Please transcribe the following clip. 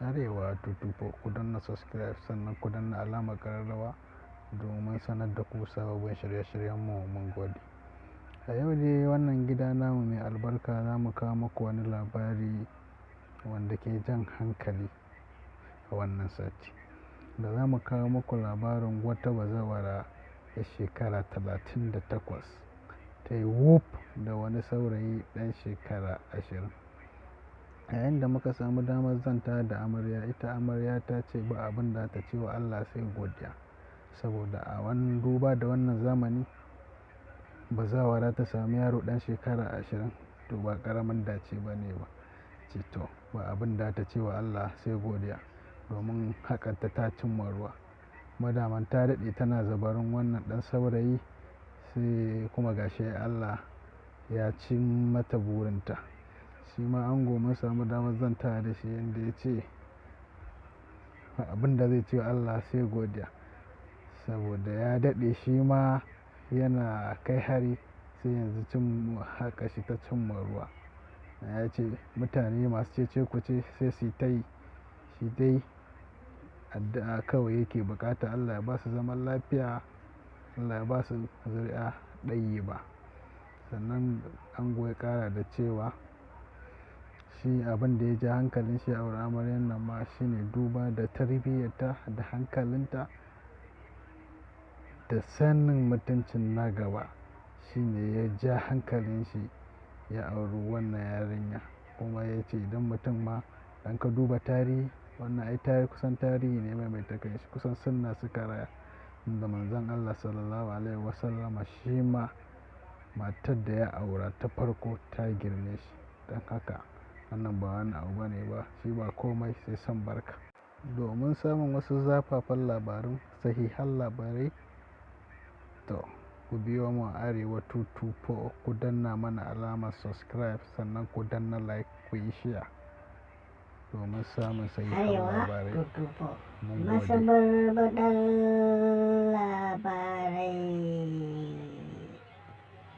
Arewa 224 ku danna subscribe sannan ku danna alamar ƙararrawa domin sanar da ku sababbin shirye-shiryenmu. Mun gode. A yau dai wannan gida namu mai albarka za mu kawo muku wani labari wanda ke jan hankali a wannan sati. Da za mu kawo muku labarin wata bazawara ya shekara 38 ta yi wuf da wani saurayi ɗan shekara 20. A yayin da muka samu damar zanta da amarya, ita amarya ta ce ba abin da ta ce wa Allah sai godiya, saboda a wannan duba da wannan zamani bazawara ta sami yaro ɗan shekara 20 to ba ƙaramin dace ba ne ba. Ce to ba abin da ta ce wa Allah sai godiya, domin haƙanta ta cimma ruwa. Madaman ta daɗe tana zabarin wannan ɗan saurayi, sai kuma gashi Allah ya cin mata burinta. Shi ma ango mun samu damar zanta da shi inda ya ce abin da zai ce wa Allah sai godiya, saboda ya daɗe shi ma yana kai hari, sai yanzu haƙa shi ta cimma ruwa. Ya ce mutane masu cece-kuce sai su ta yi, shi dai addu'a kawai yake bukata, Allah ya ba su zaman lafiya, Allah ya ba su zuri'a ɗayyiba. Sannan ango ya ƙara da cewa shi abin da ya ja hankalin shi a wurin amaryar nan ma shine duba da tarbiyyarta da hankalinta da sanin mutuncin na gaba, shine ya ja hankalin shi ya auri wannan yarinya. Kuma ya ce idan mutum ma dan ka duba tarihi, wannan ai kusan tarihi ne mai takan shi, kusan sunna suka raya, da manzon Allah sallallahu alaihi wasallama shi ma matar da ya aura ta farko ta girme shi. Don haka wannan ba wani abu bane ba, shi ba komai sai san barka. Domin samun wasu zafafan labarun, sahihan labarai, to ku biyo mu a Arewa 224, ku danna mana alamar subscribe sannan ku danna like, ku yi share domin samun sahihan labarai. Mun gode. Masabar labarai.